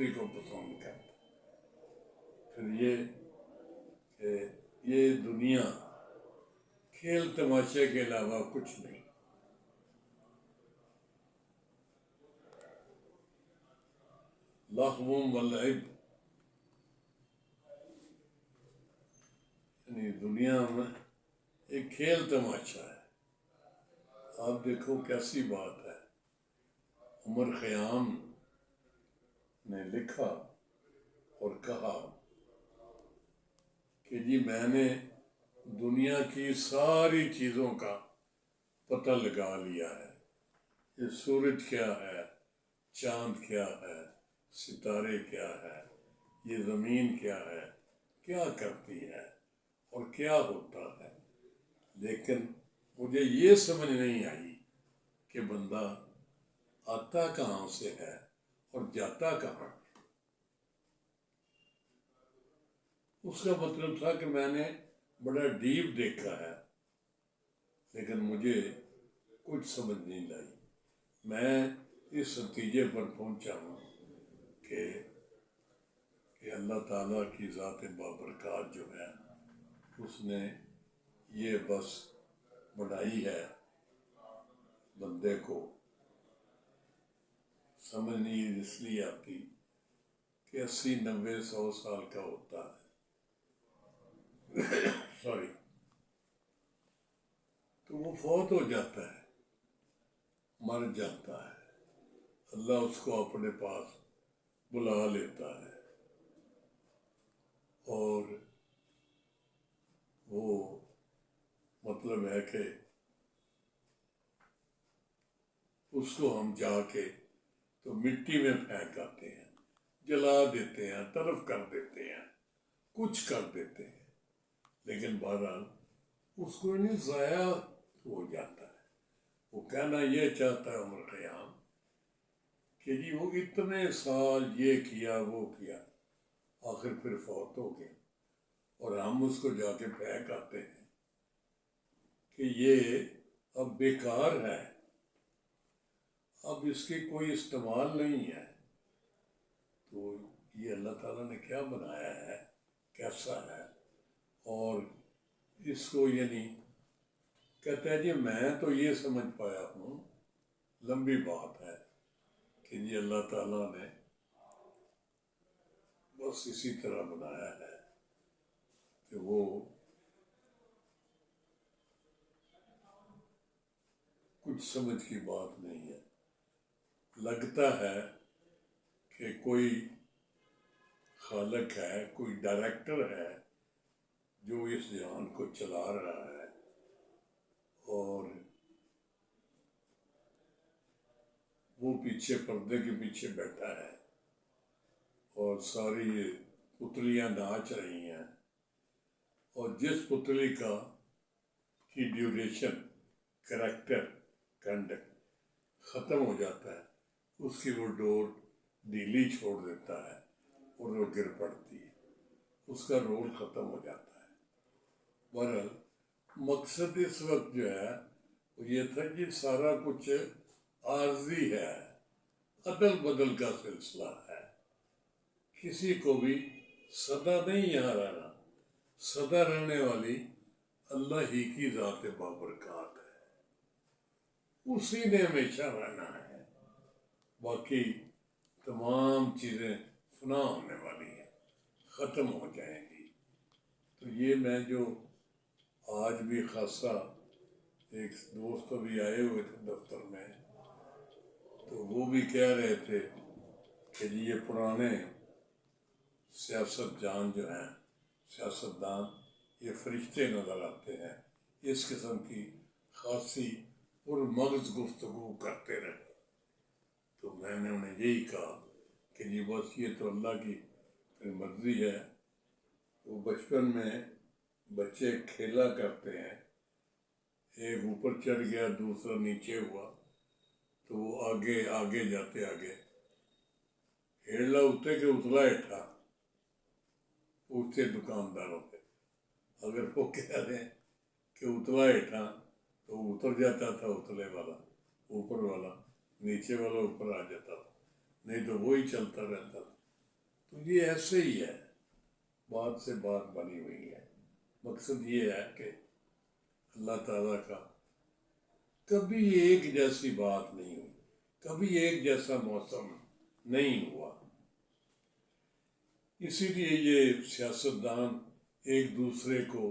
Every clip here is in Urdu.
دوسری کو پسند کرتا ہے۔ پھر یہ کہ یہ دنیا کھیل تماشے کے علاوہ کچھ نہیں۔ لہو و لعب، یعنی دنیا میں ایک کھیل تماشا ہے۔ آپ دیکھو کیسی بات ہے، عمر خیام نے لکھا اور کہا کہ جی میں نے دنیا کی ساری چیزوں کا پتہ لگا لیا ہے، یہ سورج کیا ہے، چاند کیا ہے، ستارے کیا ہے، یہ زمین کیا ہے، کیا کرتی ہے اور کیا ہوتا ہے، لیکن مجھے یہ سمجھ نہیں آئی کہ بندہ آتا کہاں سے ہے اور جاتا کہاں ہے۔ اس کا مطلب تھا کہ میں نے بڑا ڈیپ دیکھا ہے لیکن مجھے کچھ سمجھ نہیں لائی۔ میں اس نتیجے پر پہنچا ہوں کہ اللہ تعالیٰ کی ذات بابرکات جو ہے اس نے یہ بس بنائی ہے، بندے کو سمجھ نہیں اس لیے آتی کہ 80-90-100 سال کا ہوتا ہے سوری، تو وہ فوت ہو جاتا ہے، مر جاتا ہے، اللہ اس کو اپنے پاس بلا لیتا ہے اور وہ مطلب ہے کہ اس کو ہم جا کے تو مٹی میں پھینک آتے ہیں، جلا دیتے ہیں، طرف کر دیتے ہیں، کچھ کر دیتے ہیں، لیکن بہرحال اس کو نہیں ضائع ہو جاتا ہے۔ وہ کہنا یہ چاہتا ہے عمر خیام کہ جی وہ اتنے سال یہ کیا وہ کیا، آخر پھر فوت ہو گئے اور ہم اس کو جا کے پھینک آتے ہیں کہ یہ اب بیکار ہے، اب اس کی کوئی استعمال نہیں ہے۔ تو یہ اللہ تعالیٰ نے کیا بنایا ہے، کیسا ہے، اور اس کو یعنی کہتا ہے جی میں تو یہ سمجھ پایا ہوں، لمبی بات ہے کہ جی اللہ تعالیٰ نے بس اسی طرح بنایا ہے کہ وہ کچھ سمجھ کی بات نہیں ہے۔ لگتا ہے کہ کوئی خالق ہے، کوئی ڈائریکٹر ہے جو اس جہان کو چلا رہا ہے اور وہ پیچھے پردے کے پیچھے بیٹھا ہے اور ساری یہ پتلیاں ناچ رہی ہیں، اور جس پتلی کی ڈیوریشن، کریکٹر، کنڈکٹ ختم ہو جاتا ہے اس کی وہ ڈور ڈھیلی چھوڑ دیتا ہے اور وہ گر پڑتی ہے، اس کا رول ختم ہو جاتا ہے۔ بہرحال مقصد اس وقت جو ہے وہ یہ تھا کہ سارا کچھ عارضی ہے، عدل بدل کا سلسلہ ہے، کسی کو بھی سدا نہیں یہاں رہنا، سدا رہنے والی اللہ ہی کی ذات بابرکات ہے، اسی نے ہمیشہ رہنا ہے، باقی تمام چیزیں فنا ہونے والی ہیں، ختم ہو جائیں گی۔ تو یہ میں جو آج بھی خاصا ایک دوست بھی آئے ہوئے تھے دفتر میں، تو وہ بھی کہہ رہے تھے کہ جی یہ پرانے سیاست جان جو ہیں، سیاستدان، یہ فرشتے نظر آتے ہیں، اس قسم کی خاصی پرمغز گفتگو کرتے رہے۔ تو میں نے انہیں یہی کہا کہ جی بس یہ تو اللہ کی مرضی ہے۔ وہ بچپن میں بچے کھیلا کرتے ہیں، ایک اوپر چڑھ گیا دوسرا نیچے ہوا تو وہ آگے آگے جاتے آگے ہیڑلا اتے کہ اتلا ہیٹھا پوچھتے دکانداروں پہ، اگر وہ کہہ رہے ہیں کہ اتلا ہیٹھا تو اتر جاتا تھا اتلے والا، اوپر والا نیچے والا اوپر آ جاتا تھا، نہیں تو وہی چلتا رہتا تھا۔ تو یہ ایسے ہی ہے، بات سے بات بنی ہوئی ہے۔ مقصد یہ ہے کہ اللہ تعالیٰ کا کبھی ایک جیسی بات نہیں ہوئی، کبھی ایک جیسا موسم نہیں ہوا۔ اسی لیے یہ سیاستدان ایک دوسرے کو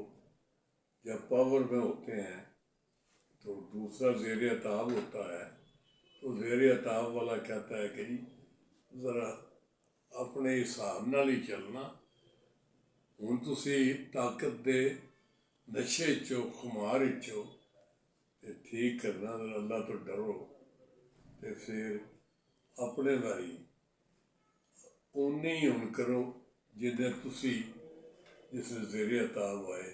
جب پاور میں ہوتے ہیں تو دوسرا زیر اطاعت ہوتا ہے، تو زیر اطاعت والا کہتا ہے کہ جی ذرا اپنے حساب نال ہی چلنا، ہن تسی طاقت دے نشے چو خمار چو تے ٹھیک کرنا، ذرا اللہ تو ڈرو، تے پھر اپنے باری اونی ہن کرو جدھر تسی جس زیر اطاعت ہوئے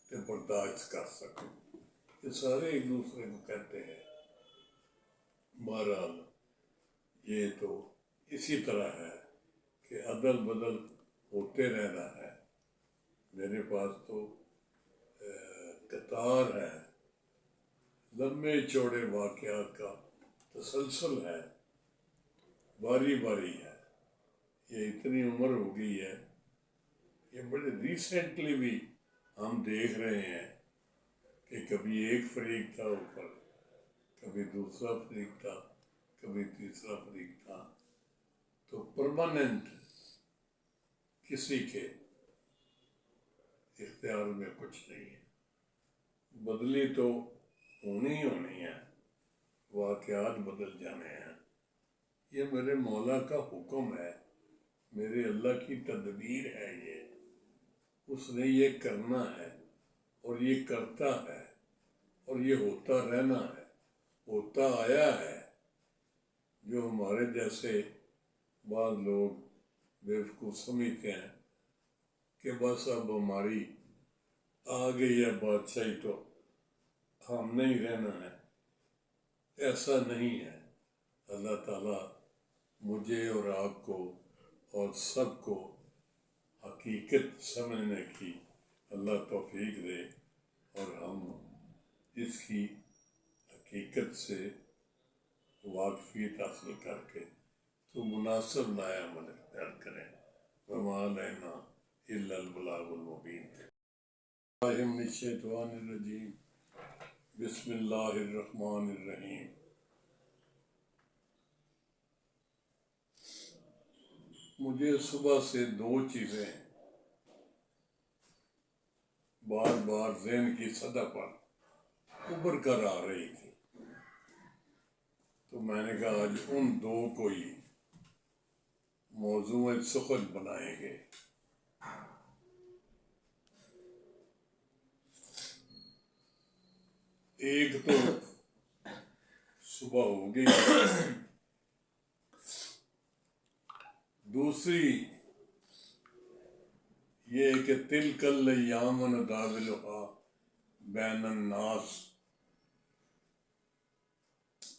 تے برداشت کر سکو۔ یہ سارے ایک دوسرے کو کہتے ہیں۔ بہرحال یہ تو اسی طرح ہے کہ عدل بدل ہوتے رہنا ہے۔ میرے پاس تو قطار ہے، لمبے چوڑے واقعات کا تسلسل ہے، باری باری ہے۔ یہ اتنی عمر ہو گئی ہے، یہ بڑے ریسنٹلی بھی ہم دیکھ رہے ہیں کہ کبھی ایک فریق تھا اوپر، کبھی دوسرا فریق تھا، کبھی تیسرا فریق تھا، تو پرماننٹ کسی کے اختیار میں کچھ نہیں ہے۔ بدلی تو ہونی ہونی ہے، واقعات بدل جانے ہیں۔ یہ میرے مولا کا حکم ہے، میرے اللہ کی تدبیر ہے، یہ اس نے یہ کرنا ہے اور یہ کرتا ہے اور یہ ہوتا رہنا ہے، ہوتا آیا ہے۔ جو ہمارے جیسے بعض لوگ بیوقوف سمجھتے ہیں کہ بس اب ہماری آ گئی ہے بادشاہی تو ہم نہیں رہنا ہے، ایسا نہیں ہے۔ اللہ تعالیٰ مجھے اور آپ کو اور سب کو حقیقت سمجھنے کی اللہ توفیق دے، اور ہم اس کی حقیقت سے واقفیت حاصل کر کے تو مناسب نیا عمل اختیار کریں۔ وما علینا الا البلاغ المبین۔ اللہ من الشیطان الرجیم، بسم اللہ الرحمن الرحیم۔ مجھے صبح سے دو چیزیں بار بار ذہن کی سطح پر ابھر کر آ رہی تھی، تو میں نے کہا آج ان دو کو ہی موضوع سخن بنائیں گے۔ ایک تو صبح ہو گئی، دوسری یہ کہ تلک الایام نداولها بین الناس۔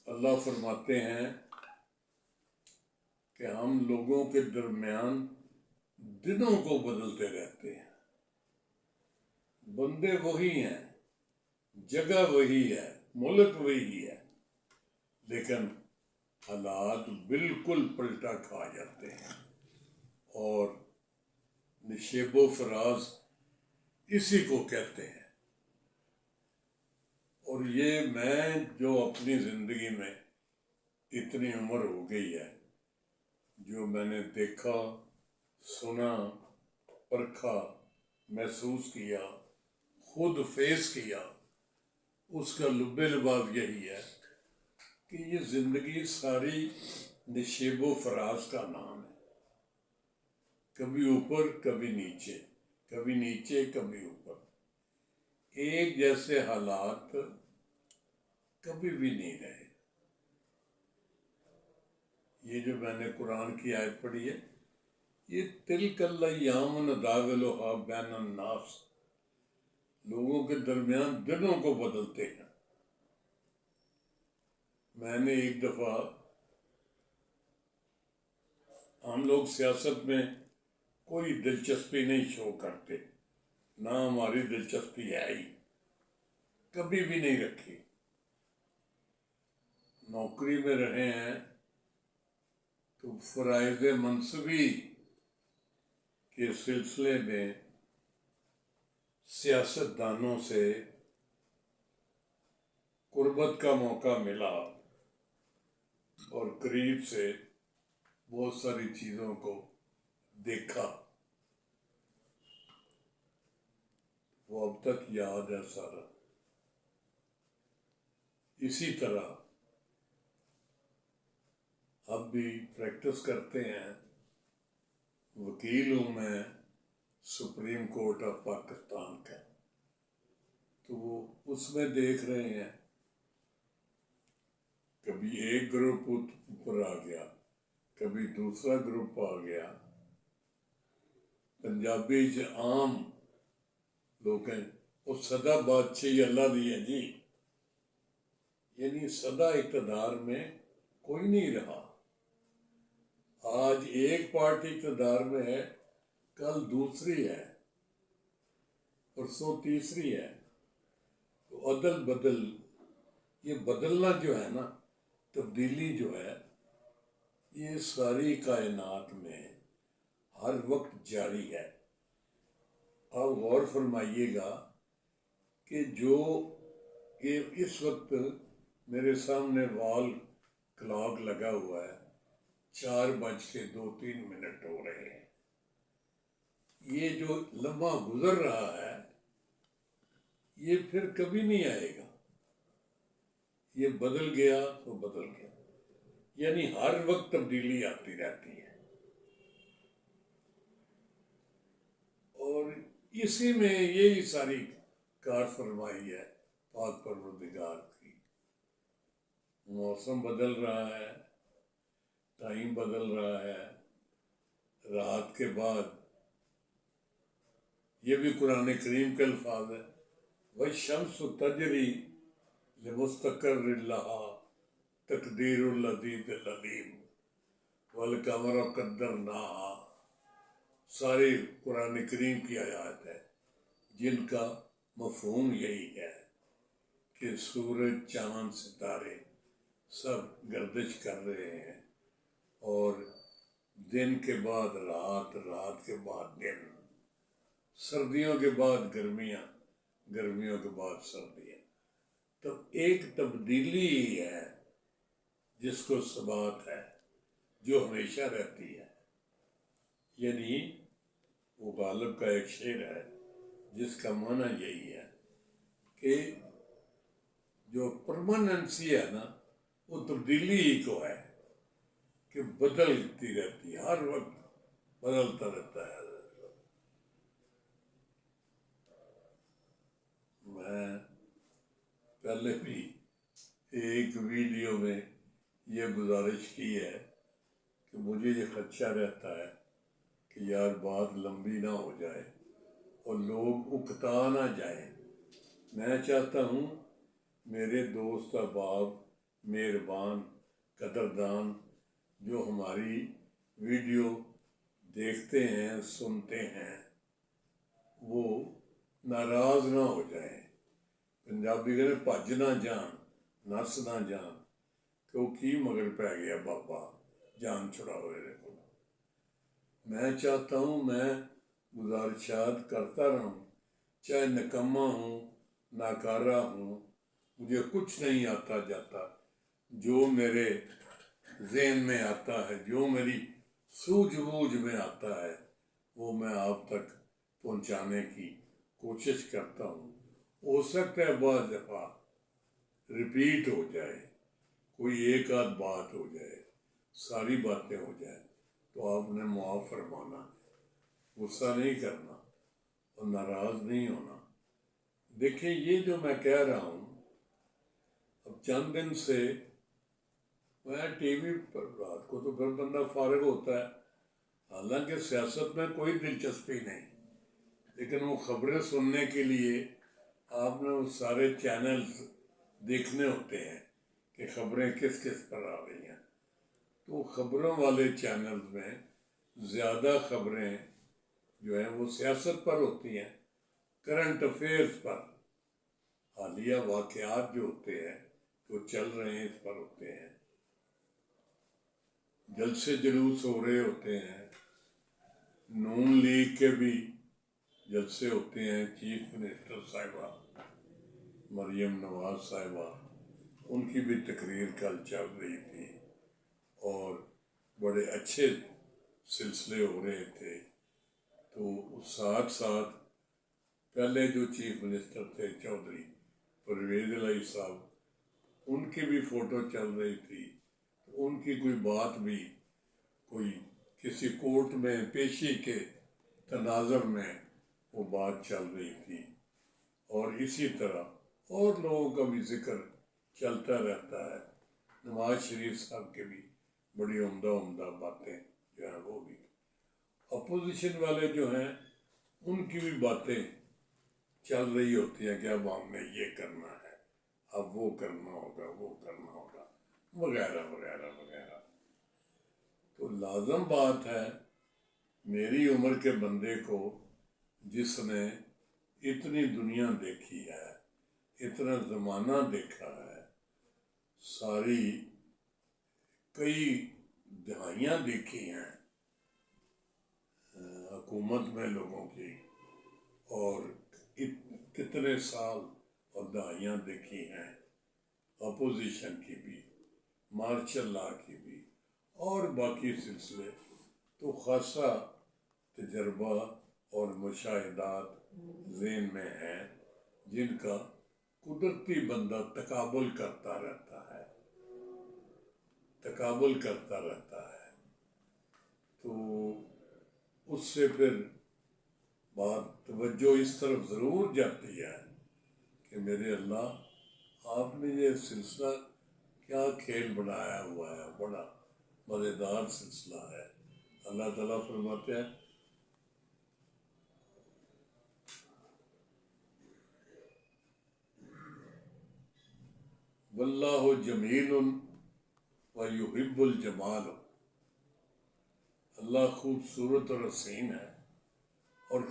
اللہ فرماتے ہیں کہ ہم لوگوں کے درمیان دنوں کو بدلتے رہتے ہیں، بندے وہی ہیں، جگہ وہی ہے، ملک وہی ہے، لیکن حالات بالکل پلٹا کھا جاتے ہیں، اور نشیب و فراز اسی کو کہتے ہیں۔ اور یہ میں جو اپنی زندگی میں اتنی عمر ہو گئی ہے، جو میں نے دیکھا، سنا، پرکھا، محسوس کیا، خود فیس کیا، اس کا لب لباب یہی ہے کہ یہ زندگی ساری نشیب و فراز کا نام ہے، کبھی اوپر کبھی نیچے، کبھی نیچے کبھی اوپر، ایک جیسے حالات کبھی بھی نہیں رہے۔ یہ جو میں نے قرآن کی آیت پڑھی ہے، یہ تلک الایام نداولها بین الناس، لوگوں کے درمیان دنوں کو بدلتے ہیں۔ میں نے ایک دفعہ، ہم لوگ سیاست میں کوئی دلچسپی نہیں شو کرتے، نہ ہماری دلچسپی ہے ہی، کبھی بھی نہیں رکھی۔ نوکری میں رہے ہیں تو فرائض منصبی کے سلسلے میں سیاستدانوں سے قربت کا موقع ملا اور قریب سے بہت ساری چیزوں کو دیکھا، وہ اب تک یاد ہے سارا۔ اسی طرح اب بھی پریکٹس کرتے ہیں، وکیل ہوں میں سپریم کورٹ آف پاکستان کا، تو وہ اس میں دیکھ رہے ہیں، کبھی ایک گروپ اوپر آ گیا، کبھی دوسرا گروپ آ گیا۔ پنجابی عام لوگ ہیں، وہ سدا بادشاہی اللہ دی ہے جی، یعنی سدا اقتدار میں کوئی نہیں رہا۔ آج ایک پارٹی اقتدار میں ہے، کل دوسری ہے، پرسوں تیسری ہے، تو عدل بدل، یہ بدلنا جو ہے نا، تبدیلی جو ہے، یہ ساری کائنات میں ہر وقت جاری ہے۔ آپ غور فرمائیے گا کہ جو یہ اس وقت میرے سامنے وال کلاک لگا ہوا ہے، 4:02 ہو رہے ہیں، یہ جو لمحہ گزر رہا ہے یہ پھر کبھی نہیں آئے گا، یہ بدل گیا تو بدل گیا، یعنی ہر وقت تبدیلی آتی رہتی ہے۔ اور اسی میں یہی ساری کار فرمائی ہے پاک پروردگار کی۔ موسم بدل رہا ہے، ٹائم بدل رہا ہے، رات کے بعد، یہ بھی قرآن کریم کے الفاظ ہے، وَالشَّمْسُ تَجْرِي لِمُسْتَقَرٍّ لَهَا تَقْدِيرُ الْعَزِيزِ الْعَلِيمِ وَالْقَمَرَ قَدَّرْنَاهُ، ساری قرآن کریم کی آیات ہے جن کا مفہوم یہی ہے کہ سورج، چاند، ستارے سب گردش کر رہے ہیں، اور دن کے بعد رات، رات کے بعد دن، سردیوں کے بعد گرمیاں، گرمیوں کے بعد سردیاں، تو ایک تبدیلی ہی ہے جس کو ثبات ہے، جو ہمیشہ رہتی ہے۔ یعنی وہ غالب کا ایک شعر ہے جس کا معنی یہی ہے کہ جو پرماننسی ہے نا، وہ تبدیلی ہی کو ہے کہ بدلتی رہتی ہے، ہر وقت بدلتا رہتا ہے۔ میں پہلے بھی ایک ویڈیو میں یہ گزارش کی ہے کہ مجھے یہ خدشہ رہتا ہے کہ یار بات لمبی نہ ہو جائے اور لوگ اکتا نہ جائیں۔ میں چاہتا ہوں میرے دوست احباب، مہربان، قدردان جو ہماری ویڈیو دیکھتے ہیں، سنتے ہیں، وہ ناراض نہ ہو جائیں۔ پنجابی کہتے ہیں بھج نہ جان، نس نہ جان، کہ وہ کی مگر پہ گیا بابا، جان چھڑاؤ میرے کو۔ میں چاہتا ہوں میں گزارشات کرتا رہوں، چاہے نکما ہوں، ناکارہ ہوں، مجھے کچھ نہیں آتا جاتا، جو میرے ذہن میں آتا ہے، جو میری سوجھ بوجھ میں آتا ہے، وہ میں آپ تک پہنچانے کی کوشش کرتا ہوں۔ ہو سکتا ہے بعض دفعہ ریپیٹ ہو جائے، کوئی ایک آدھ بات ہو جائے، ساری باتیں ہو جائیں، تو آپ نے معاف فرمانا ہے، غصہ نہیں کرنا اور ناراض نہیں ہونا۔ دیکھیں یہ جو میں کہہ رہا ہوں، اب چند دن سے میں ٹی وی پر، رات کو تو پھر بندہ فارغ ہوتا ہے، حالانکہ سیاست میں کوئی دلچسپی نہیں، لیکن وہ خبریں سننے کے لیے آپ نے وہ سارے چینلز دیکھنے ہوتے ہیں کہ خبریں کس کس پر آ رہی ہیں۔ تو خبروں والے چینلز میں زیادہ خبریں جو ہیں وہ سیاست پر ہوتی ہیں، کرنٹ افیئرز پر، حالیہ واقعات جو ہوتے ہیں جو چل رہے ہیں اس پر ہوتے ہیں، جلسے جلوس ہو رہے ہوتے ہیں، نون لیگ کے بھی جلسے ہوتے ہیں، چیف منسٹر صاحبہ مریم نواز صاحبہ، ان کی بھی تقریر کل چل رہی تھی اور بڑے اچھے سلسلے ہو رہے تھے۔ تو ساتھ ساتھ پہلے جو چیف منسٹر تھے چودھری پرویز الہی صاحب، ان کی بھی فوٹو چل رہی تھی، ان کی کوئی بات بھی کوئی کسی کورٹ میں پیشی کے تناظر میں وہ بات چل رہی تھی، اور اسی طرح اور لوگوں کا بھی ذکر چلتا رہتا ہے۔ نواز شریف صاحب کے بھی بڑی عمدہ باتیں جو ہیں وہ بھی، اپوزیشن والے جو ہیں ان کی بھی باتیں چل رہی ہوتی ہیں کہ اب ہم نے یہ کرنا ہے، اب وہ کرنا ہوگا وغیرہ وغیرہ وغیرہ۔ تو لازم بات ہے میری عمر کے بندے کو، جس نے اتنی دنیا دیکھی ہے، اتنا زمانہ دیکھا ہے، ساری کئی دہائیاں دیکھی ہیں حکومت میں لوگوں کی، اور کتنے سال اور دہائیاں دیکھی ہیں اپوزیشن کی بھی، مارشل لا کی بھی، اور باقی سلسلے، تو خاصا تجربہ اور مشاہدات ذہن میں ہیں جن کا قدرتی بندہ تقابل کرتا رہتا ہے۔ تو اس سے پھر بات توجہ اس طرف ضرور جاتی ہے کہ میرے اللہ، آپ نے یہ سلسلہ کیا کھیل بنایا ہوا ہے، بڑا مزیدار سلسلہ ہے۔ اللہ تعالیٰ فرماتے ہیں واللہ جمیل ویحب الجمال، اللہ خوبصورت اور حسین ہے اور